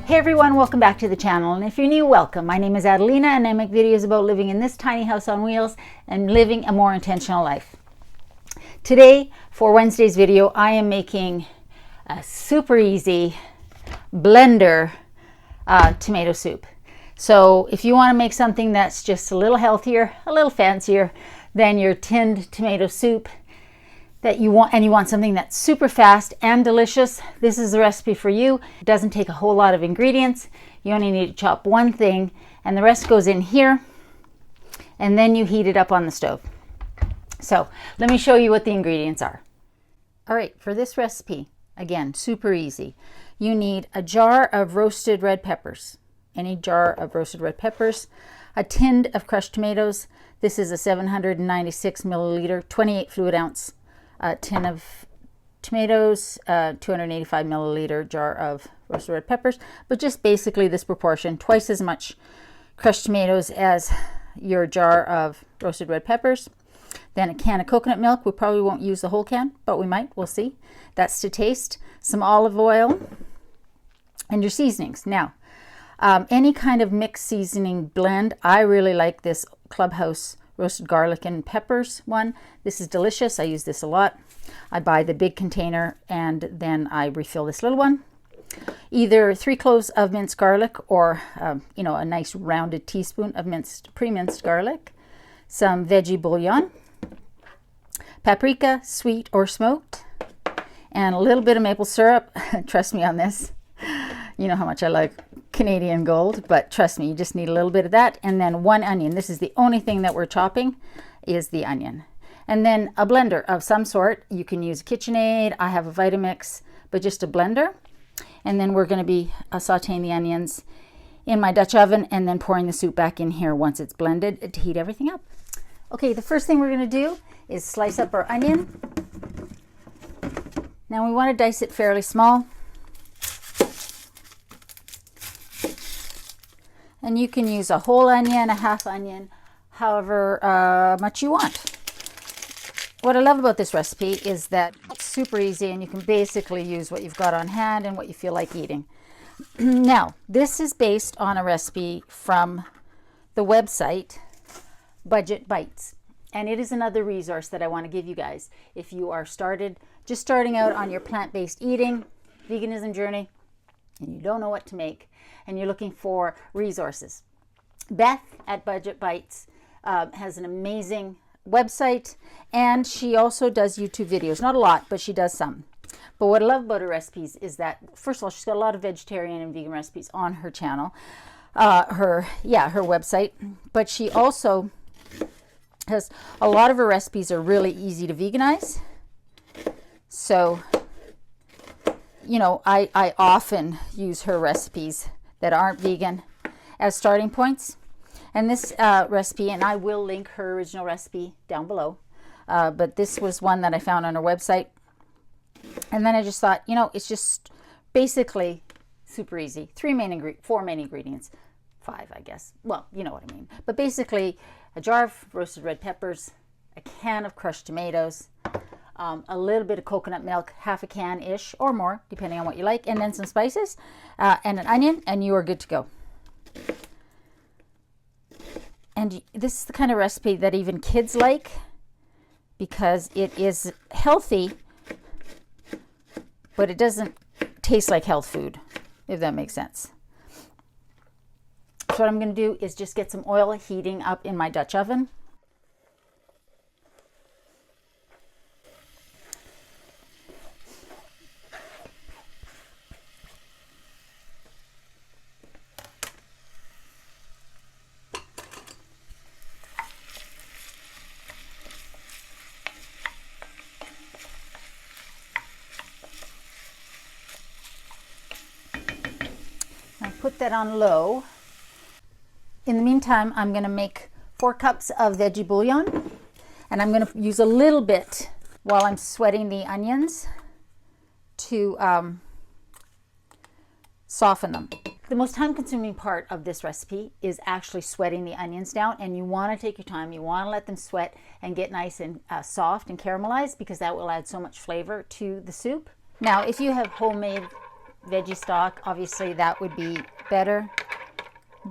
Hey everyone, welcome back to the channel, and if you're new, welcome. My name is Adelina and I make videos about living in this tiny house on wheels and living a more intentional life. Today, for Wednesday's video, I am making a super easy blender tomato soup. So if you want to make something that's just a little healthier, a little fancier than your tinned tomato soup that you want, and you want something that's super fast and delicious, this is the recipe for you. It doesn't take a whole lot of ingredients. You only need to chop one thing and the rest goes in here, and then you heat it up on the stove. So let me show you what the ingredients are. All right, for this recipe, again, super easy. You need a jar of roasted red peppers, any jar of roasted red peppers, a tin of crushed tomatoes. This is a 796 milliliter, 28 fluid ounce tin of tomatoes, 285 milliliter jar of roasted red peppers, but just basically this proportion, twice as much crushed tomatoes as your jar of roasted red peppers. Then a can of coconut milk. We probably won't use the whole can, but we might, we'll see. That's to taste. Some olive oil and your seasonings. Now, any kind of mixed seasoning blend. I really like this Clubhouse roasted garlic and peppers one. This is delicious. I use this a lot. I buy the big container and then I refill this little one. Either 3 cloves of minced garlic or a nice rounded teaspoon of pre-minced garlic, some veggie bouillon, paprika, sweet or smoked, and a little bit of maple syrup. Trust me on this. You know how much I like Canadian Gold, but trust me, you just need a little bit of that. And then 1 onion. This is the only thing that we're chopping, is the onion. And then a blender of some sort. You can use a KitchenAid. I have a Vitamix, but just a blender. And then we're going to be sauteing the onions in my Dutch oven and then pouring the soup back in here once it's blended to heat everything up. Okay, the first thing we're going to do is slice up our onion. Now we want to dice it fairly small. And you can use a whole onion, a half onion, however much you want. What I love about this recipe is that it's super easy and you can basically use what you've got on hand and what you feel like eating. Now, this is based on a recipe from the website Budget Bites. And it is another resource that I want to give you guys. If you are just starting out on your plant-based eating, veganism journey, and you don't know what to make, and you're looking for resources. Beth at Budget Bites has an amazing website, and she also does YouTube videos. Not a lot, but she does some. But what I love about her recipes is that, first of all, she's got a lot of vegetarian and vegan recipes on her channel, her website. But she also has a lot of her recipes are really easy to veganize. So, I often use her recipes that aren't vegan as starting points. And this recipe, and I will link her original recipe down below, but this was one that I found on her website. And then I just thought, it's just basically super easy. 4 main ingredients, 5, I guess. Well, you know what I mean. But basically, a jar of roasted red peppers, a can of crushed tomatoes, a little bit of coconut milk, half a can-ish or more, depending on what you like, and then some spices, and an onion, and you are good to go. And this is the kind of recipe that even kids like because it is healthy, but it doesn't taste like health food, if that makes sense. So what I'm going to do is just get some oil heating up in my Dutch oven. Put that on low. In the meantime, I'm going to make 4 cups of veggie bouillon, and I'm going to use a little bit while I'm sweating the onions to soften them. The most time-consuming part of this recipe is actually sweating the onions down, and you want to take your time. You want to let them sweat and get nice and soft and caramelized, because that will add so much flavor to the soup. Now, if you have homemade veggie stock, obviously that would be better.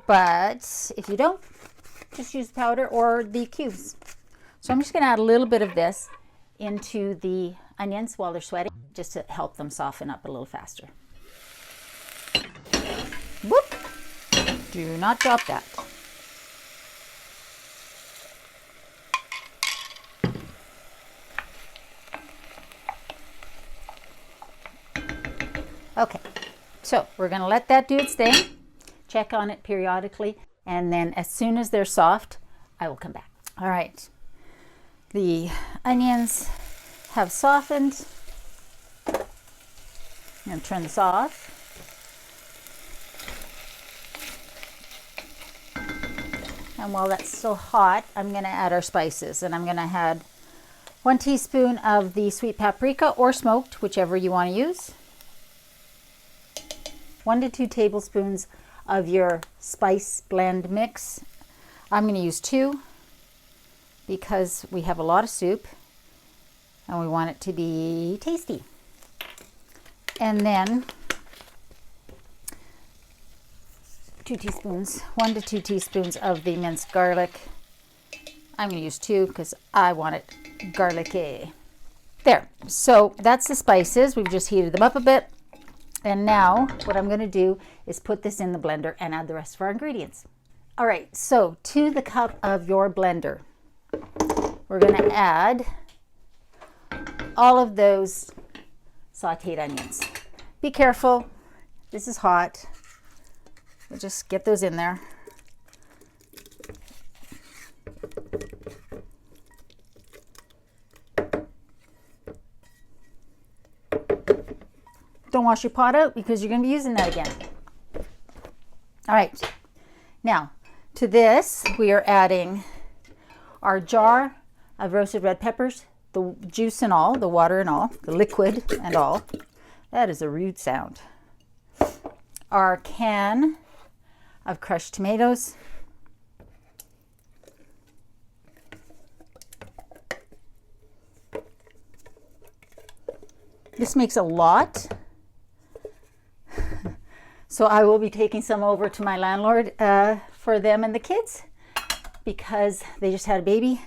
But if you don't, just use powder or the cubes. So I'm just going to add a little bit of this into the onions while they're sweating, just to help them soften up a little faster. Whoop! Do not drop that. Okay, so we're going to let that do its thing. Check on it periodically, and then as soon as they're soft, I will come back. All right, the onions have softened. I'm going to turn this off. And while that's still hot, I'm going to add our spices, and I'm going to add 1 teaspoon of the sweet paprika or smoked, whichever you want to use. 1 to 2 tablespoons of your spice blend mix. I'm going to use 2 because we have a lot of soup and we want it to be tasty. And then 2 teaspoons, 1 to 2 teaspoons of the minced garlic. I'm going to use 2 because I want it garlicky. There, so that's the spices. We've just heated them up a bit. And now what I'm going to do is put this in the blender and add the rest of our ingredients. All right, so to the cup of your blender, we're going to add all of those sauteed onions. Be careful, this is hot. We'll just get those in there. Don't wash your pot out because you're going to be using that again. All right, now to this we are adding our jar of roasted red peppers, the juice and all, the water and all, the liquid and all. That is a rude sound. Our can of crushed tomatoes. This makes a lot. So I will be taking some over to my landlord for them and the kids because they just had a baby.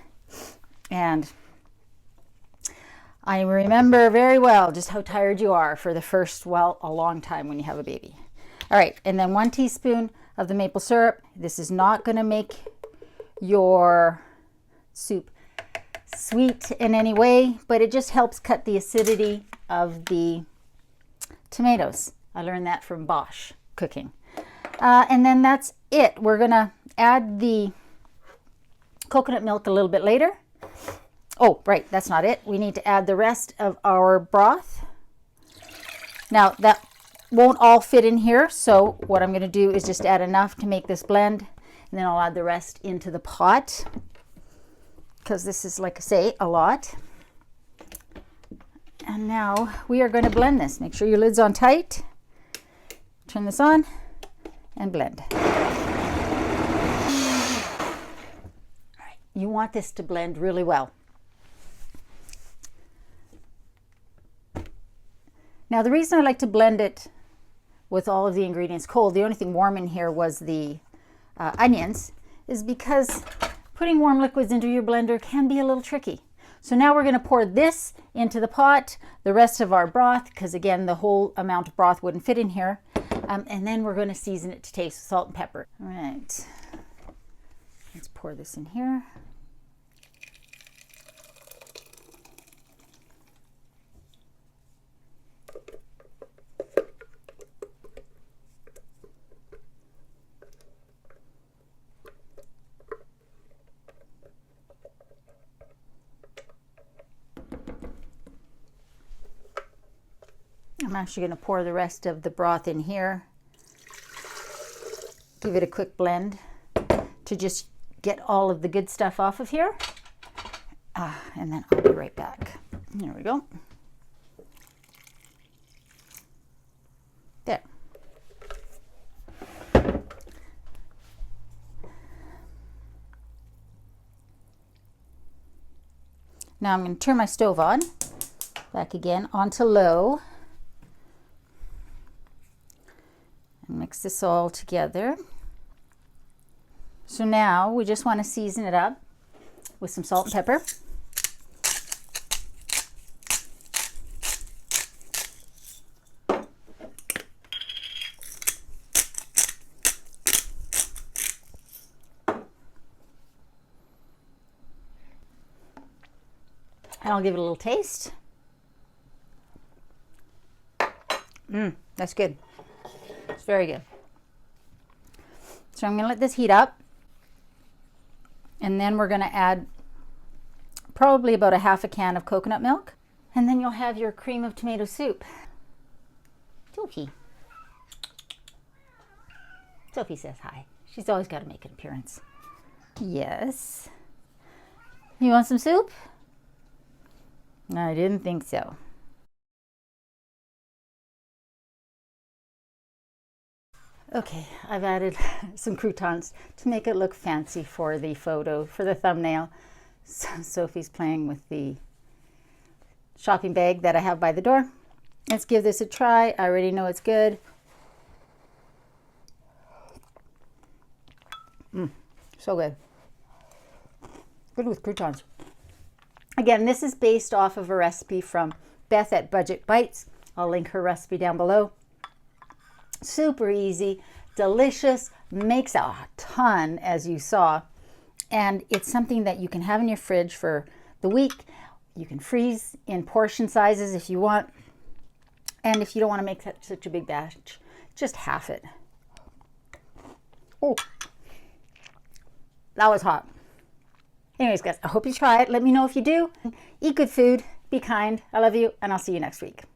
And I remember very well just how tired you are for the first, well, a long time when you have a baby. All right, and then 1 teaspoon of the maple syrup. This is not going to make your soup sweet in any way, but it just helps cut the acidity of the tomatoes. I learned that from Bosch cooking. And then that's it. We're going to add the coconut milk a little bit later. Oh, right, that's not it. We need to add the rest of our broth. Now, that won't all fit in here, so what I'm going to do is just add enough to make this blend, and then I'll add the rest into the pot because this is, like I say, a lot. And now we are going to blend this. Make sure your lid's on tight. Turn this on and blend. All right, you want this to blend really well. Now the reason I like to blend it with all of the ingredients cold, the only thing warm in here was the onions, is because putting warm liquids into your blender can be a little tricky. So now we're going to pour this into the pot, the rest of our broth, because again the whole amount of broth wouldn't fit in here, and then we're going to season it to taste with salt and pepper. All right, let's pour this in here. I'm actually going to pour the rest of the broth in here. Give it a quick blend to just get all of the good stuff off of here. And then I'll be right back. There we go. There. Now I'm going to turn my stove on, back again onto low. Mix this all together. So now we just want to season it up with some salt and pepper. And I'll give it a little taste. That's good. It's very good. So I'm going to let this heat up. And then we're going to add probably about a half a can of coconut milk. And then you'll have your cream of tomato soup. Sophie. Sophie says hi. She's always got to make an appearance. Yes. You want some soup? I didn't think so. Okay, I've added some croutons to make it look fancy for the photo, for the thumbnail. So Sophie's playing with the shopping bag that I have by the door. Let's give this a try. I already know it's good. So good. Good with croutons. Again, this is based off of a recipe from Beth at Budget Bites. I'll link her recipe down below. Super easy, delicious, makes a ton, as you saw. And it's something that you can have in your fridge for the week. You can freeze in portion sizes if you want. And if you don't want to make such a big batch, just half it. Oh, that was hot. Anyways, guys, I hope you try it. Let me know if you do. Eat good food. Be kind. I love you, and I'll see you next week.